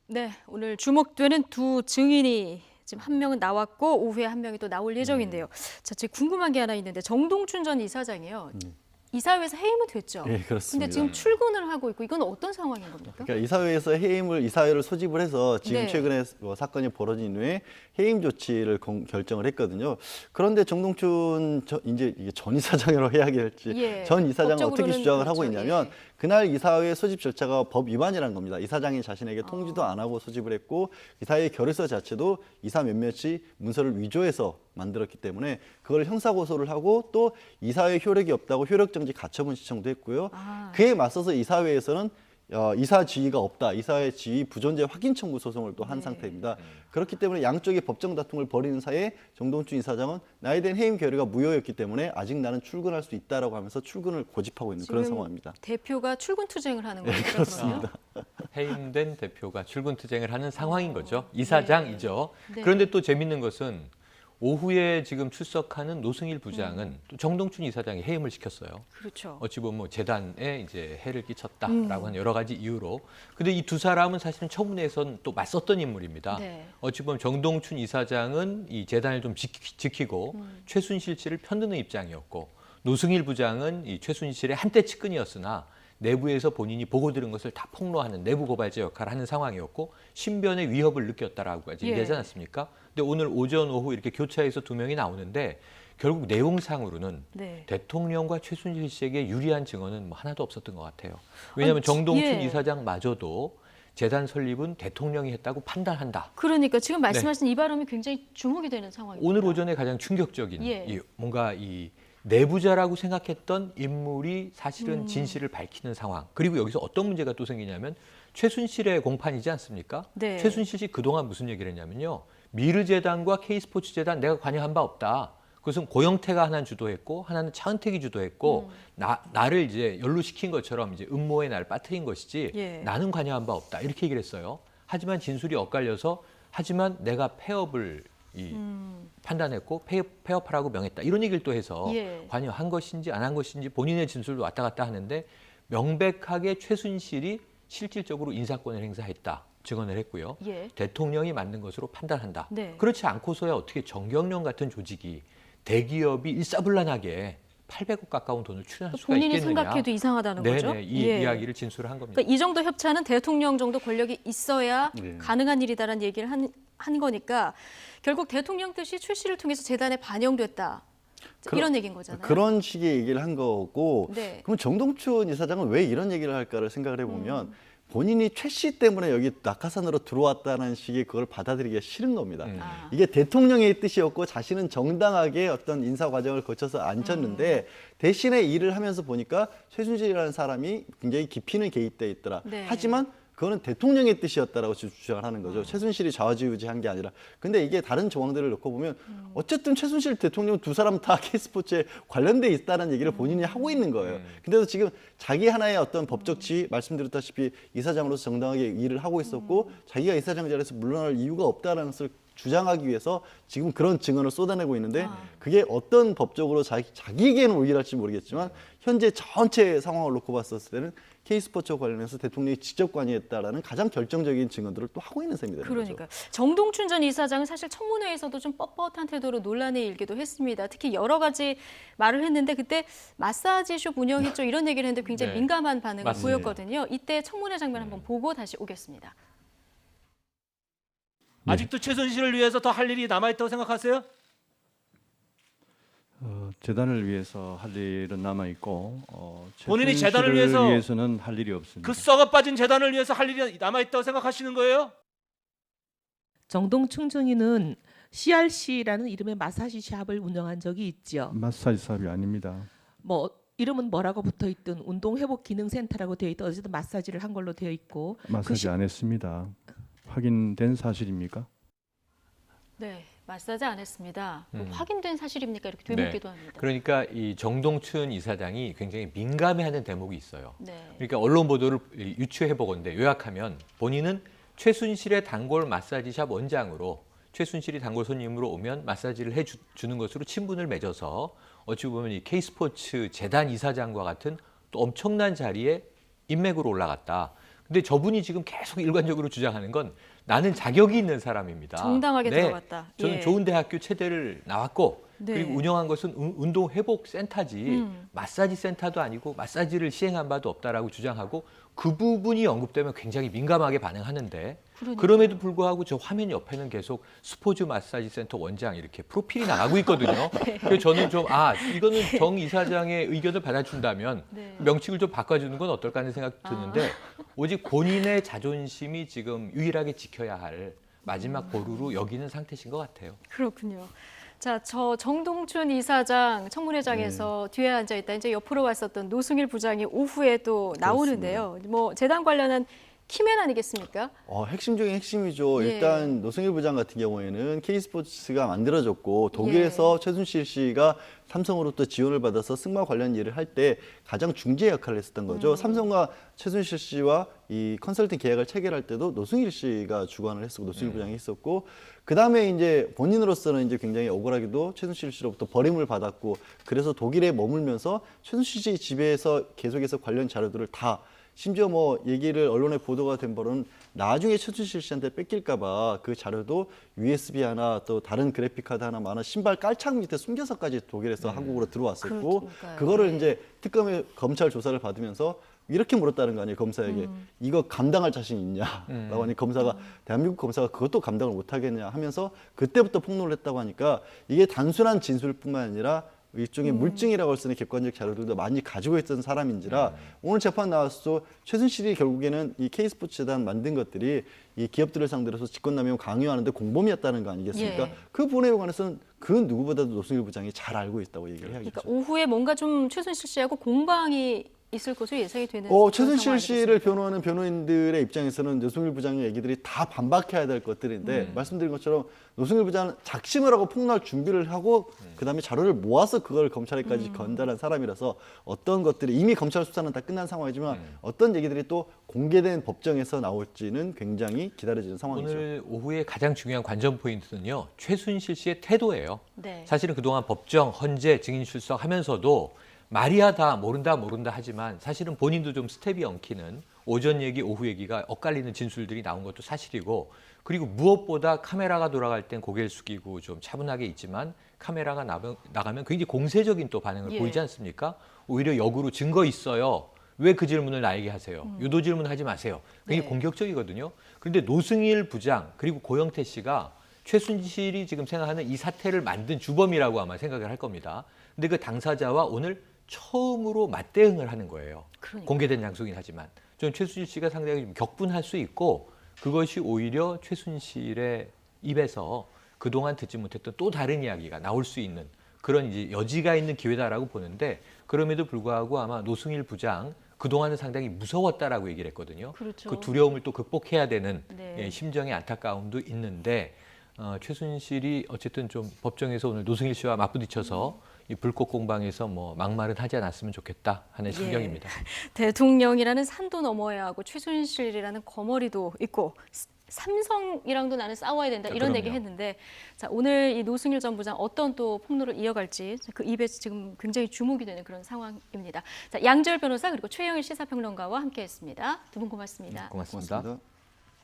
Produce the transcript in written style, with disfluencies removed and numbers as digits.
네, 오늘 주목되는 두 증인이 지금 한 명은 나왔고 오후에 한 명이 또 나올 예정인데요. 자, 제가 궁금한 게 하나 있는데 정동춘 전 이사장이요. 이사회에서 해임은 됐죠. 예, 그렇습니다. 근데 지금 출근을 하고 있고 이건 어떤 상황인 겁니까? 그러니까 이사회에서 이사회를 소집을 해서 지금 네. 최근에 사건이 벌어진 이후에 해임 조치를 결정을 했거든요. 그런데 정동춘 이제 이게 전 이사장이라고 해야 할지 예, 전 이사장은 어떻게 법적으로는 주장을 하고 그렇죠. 있냐면 예. 그날 이사회 소집 절차가 법 위반이라는 겁니다. 이사장이 자신에게 통지도 안 하고 소집을 했고 이사회 결의서 자체도 이사 몇몇이 문서를 위조해서 만들었기 때문에 그걸 형사고소를 하고 또 이사회 효력이 없다고 효력정지 가처분 신청도 했고요. 그에 맞서서 이사회에서는 이사 지위가 없다, 이사회 지위 부존재 확인 청구 소송을 또 한 상태입니다. 그렇기 때문에 양쪽의 법정 다툼을 벌이는 사이에 정동춘 이사장은 나에 대한 해임 결의가 무효였기 때문에 아직 나는 출근할 수 있다라고 하면서 출근을 고집하고 있는 그런 상황입니다. 대표가 출근 투쟁을 하는 거죠. 그렇습니다. 해임된 대표가 출근 투쟁을 하는 상황인 거죠. 이사장이죠. 네. 그런데 또 재밌는 것은 오후에 지금 출석하는 노승일 부장은 또 정동춘 이사장이 해임을 시켰어요. 그렇죠. 어찌 보면 뭐 재단에 이제 해를 끼쳤다라고 하는 여러 가지 이유로. 근데 이 두 사람은 사실은 청문회에선 또 맞섰던 인물입니다. 네. 어찌 보면 정동춘 이사장은 이 재단을 좀 지키고 최순실 씨를 편드는 입장이었고 노승일 부장은 이 최순실의 한때 측근이었으나 내부에서 본인이 보고 들은 것을 다 폭로하는 내부 고발자 역할을 하는 상황이었고 신변의 위협을 느꼈다라고 얘기하지 않았습니까? 근데 오늘 오전 오후 이렇게 교차해서 두 명이 나오는데 결국 내용상으로는 네. 대통령과 최순실 씨에게 유리한 증언은 뭐 하나도 없었던 것 같아요. 왜냐하면 정동춘 이사장마저도 재단 설립은 대통령이 했다고 판단한다. 그러니까 지금 말씀하신 이 발언이 굉장히 주목이 되는 상황입니다. 오늘 오전에 가장 충격적인 뭔가 이 내부자라고 생각했던 인물이 사실은 진실을 밝히는 상황. 그리고 여기서 어떤 문제가 또 생기냐면 최순실의 공판이지 않습니까? 네. 최순실 씨 그동안 무슨 얘기를 했냐면요. 미르재단과 K스포츠재단 내가 관여한 바 없다. 그것은 고영태가 하나는 주도했고 하나는 차은택이 주도했고 나를 이제 연루시킨 것처럼 이제 음모에 나를 빠뜨린 것이지 나는 관여한 바 없다. 이렇게 얘기를 했어요. 하지만 진술이 엇갈려서 하지만 내가 폐업을 판단했고 폐업하라고 명했다. 이런 얘기를 또 해서 관여한 것인지 안 한 것인지 본인의 진술도 왔다 갔다 하는데 명백하게 최순실이 실질적으로 인사권을 행사했다. 증언을 했고요. 대통령이 만든 것으로 판단한다. 그렇지 않고서야 어떻게 정경련 같은 조직이 대기업이 일사불란하게 800억 가까운 돈을 출연할 수가 본인이 있겠느냐. 생각해도 이상하다는 거죠? 네네, 이 이야기를 진술을 한 겁니다. 그러니까 이 정도 협찬은 대통령 정도 권력이 있어야 가능한 일이다라는 얘기를 한 거니까 결국 대통령 뜻이 최 씨를 통해서 재단에 반영됐다. 이런 얘기인 거잖아요. 그런 식의 얘기를 한 거고 그럼 정동춘 이사장은 왜 이런 얘기를 할까를 생각을 해보면 본인이 최 씨 때문에 여기 낙하산으로 들어왔다는 식의 그걸 받아들이기가 싫은 겁니다. 이게 대통령의 뜻이었고 자신은 정당하게 어떤 인사 과정을 거쳐서 앉혔는데 대신에 일을 하면서 보니까 최순실이라는 사람이 굉장히 깊이는 개입돼 있더라. 하지만 그거는 대통령의 뜻이었다라고 주장을 하는 거죠. 최순실이 좌지우지한 게 아니라. 근데 이게 다른 정황들을 놓고 보면 어쨌든 최순실 대통령 두 사람 다 K스포츠에 관련돼 있다는 얘기를 본인이 하고 있는 거예요. 근데도 지금 자기 하나의 어떤 법적 지위 말씀드렸다시피 이사장으로서 정당하게 일을 하고 있었고 자기가 이사장 자리에서 물러날 이유가 없다는 것을 주장하기 위해서 지금 그런 증언을 쏟아내고 있는데 그게 어떤 법적으로 자기에게는 오일할지 모르겠지만 현재 전체 상황을 놓고 봤었을 때는 K스포츠와 관련해서 대통령이 직접 관여했다라는 가장 결정적인 증언들을 또 하고 있는 셈이 되는 그러니까 거죠. 정동춘 전 이사장은 사실 청문회에서도 좀 뻣뻣한 태도로 논란에 일기도 했습니다. 특히 여러 가지 말을 했는데 그때 마사지숍 운영했죠 이런 얘기를 했는데 굉장히 민감한 반응을 보였거든요. 이때 청문회 장면 한번 보고 다시 오겠습니다. 아직도 최순실을 위해서 더 할 일이 남아있다고 생각하세요? 재단을 위해서 할 일은 남아 있고 본인이 재단을 위해서는 할 일이 없습니다. 그 썩어 빠진 재단을 위해서 할 일이 남아있다고 생각하시는 거예요? 정동춘 증인은 CRC라는 이름의 마사지 샵을 운영한 적이 있죠. 마사지 샵이 아닙니다. 뭐 이름은 뭐라고 붙어 있든 운동 회복 기능 센터라고 되어 있든 어쨌든 마사지를 한 걸로 되어 있고 마사지 안 했습니다. 확인된 사실입니까? 네, 마사지 안 했습니다. 확인된 사실입니까? 이렇게 되묻기도 합니다. 그러니까 이 정동춘 이사장이 굉장히 민감해하는 대목이 있어요. 그러니까 언론 보도를 유추해 보건대 요약하면 본인은 최순실의 단골 마사지샵 원장으로 최순실이 단골 손님으로 오면 마사지를 해주는 것으로 친분을 맺어서 어찌 보면 이 K스포츠 재단 이사장과 같은 또 엄청난 자리에 인맥으로 올라갔다. 근데 저분이 지금 계속 일관적으로 주장하는 건 나는 자격이 있는 사람입니다. 정당하게 네, 들어갔다. 저는 예. 좋은 대학교 체대를 나왔고 네. 그리고 운영한 것은 운동회복센터지 마사지 센터도 아니고 마사지를 시행한 바도 없다라고 주장하고 그 부분이 언급되면 굉장히 민감하게 반응하는데 그러니까요. 그럼에도 불구하고 저 화면 옆에는 계속 스포츠 마사지 센터 원장 이렇게 프로필이 나가고 있거든요. 네. 그래서 저는 좀 이거는 정 이사장의 의견을 받아준다면 네. 명칭을 좀 바꿔주는 건 어떨까 하는 생각이 드는데 오직 본인의 자존심이 지금 유일하게 지켜야 할 마지막 보루로 여기는 상태신 것 같아요. 그렇군요. 자, 저 정동춘 이사장 청문회장에서 뒤에 앉아 있다 이제 옆으로 왔었던 노승일 부장이 오후에 또 나오는데요. 뭐 재단 관련한 키맨 아니겠습니까? 핵심 중에 핵심이죠. 예. 일단 노승일 부장 같은 경우에는 K스포츠가 만들어졌고 독일에서 최순실 씨가 삼성으로부터 지원을 받아서 승마 관련 일을 할 때 가장 중재 역할을 했었던 거죠. 삼성과 최순실 씨와 이 컨설팅 계약을 체결할 때도 노승일 씨가 주관을 했었고 노승일 부장이 했었고 그다음에 이제 본인으로서는 이제 굉장히 억울하게도 최순실 씨로부터 버림을 받았고 그래서 독일에 머물면서 최순실 씨 집에서 계속해서 관련 자료들을 다 심지어 뭐 얘기를 언론에 보도가 된 바로는 나중에 최순실 씨한테 뺏길까봐 그 자료도 USB 하나 또 다른 그래픽 카드 하나 많은 신발 깔창 밑에 숨겨서까지 독일에서 한국으로 들어왔었고 그러니까요. 그거를 네. 이제 특검의 검찰 조사를 받으면서 이렇게 물었다는 거 아니에요 검사에게 이거 감당할 자신 있냐라고 하니 검사가 대한민국 검사가 그것도 감당을 못하겠냐 하면서 그때부터 폭로를 했다고 하니까 이게 단순한 진술뿐만 아니라 일종의 물증이라고 할 수 있는 객관적 자료들도 많이 가지고 있던 사람인지라 오늘 재판 나와서 최순실이 결국에는 이 K스포츠 재단 만든 것들이 이 기업들을 상대로 해서 직권남용 강요하는데 공범이었다는 거 아니겠습니까? 예. 그 부분에 관해서는 그 누구보다도 노승일 부장이 잘 알고 있다고 얘기를 해야겠죠. 그러니까 오후에 뭔가 좀 최순실 씨하고 공방이 있을 것으로 예상이 되는 최순실 상황 씨를 아니겠습니까? 변호하는 변호인들의 입장에서는 노승일 부장의 얘기들이 다 반박해야 될 것들인데 말씀드린 것처럼 노승일 부장은 작심을 하고 폭로할 준비를 하고 그다음에 자료를 모아서 그걸 검찰에까지 건달한 사람이라서 어떤 것들이 이미 검찰 수사는 다 끝난 상황이지만 어떤 얘기들이 또 공개된 법정에서 나올지는 굉장히 기다려지는 상황이죠. 오늘 오후에 가장 중요한 관전 포인트는요. 최순실 씨의 태도예요. 네. 사실은 그동안 법정, 헌재, 증인 출석하면서도 말이야 다 모른다 하지만 사실은 본인도 좀 스텝이 엉키는 오전 얘기, 오후 얘기가 엇갈리는 진술들이 나온 것도 사실이고 그리고 무엇보다 카메라가 돌아갈 땐 고개를 숙이고 좀 차분하게 있지만 카메라가 나가면 굉장히 공세적인 또 반응을 예. 보이지 않습니까? 오히려 역으로 증거 있어요. 왜 그 질문을 나에게 하세요? 유도 질문하지 마세요. 굉장히 네. 공격적이거든요. 그런데 노승일 부장 그리고 고영태 씨가 최순실이 지금 생각하는 이 사태를 만든 주범이라고 아마 생각을 할 겁니다. 근데 그 당사자와 오늘 처음으로 맞대응을 하는 거예요. 그러니까요. 공개된 장소긴 하지만. 저는 최순실 씨가 상당히 좀 격분할 수 있고 그것이 오히려 최순실의 입에서 그동안 듣지 못했던 또 다른 이야기가 나올 수 있는 그런 이제 여지가 있는 기회다라고 보는데 그럼에도 불구하고 아마 노승일 부장 그동안은 상당히 무서웠다라고 얘기를 했거든요. 그렇죠. 그 두려움을 또 극복해야 되는 네. 심정의 안타까움도 있는데 최순실이 어쨌든 좀 법정에서 오늘 노승일 씨와 맞부딪혀서 이 불꽃 공방에서 뭐 막말은 하지 않았으면 좋겠다 하는 심경입니다. 대통령이라는 산도 넘어야 하고 최순실이라는 거머리도 있고 삼성이랑도 나는 싸워야 된다 이런 그럼요. 얘기 했는데 자, 오늘 이 노승일 전 부장 어떤 또 폭로를 이어갈지 그 입에 지금 굉장히 주목이 되는 그런 상황입니다. 자, 양지열 변호사 그리고 최영일 시사평론가와 함께했습니다. 두 분 고맙습니다. 고맙습니다. 고맙습니다.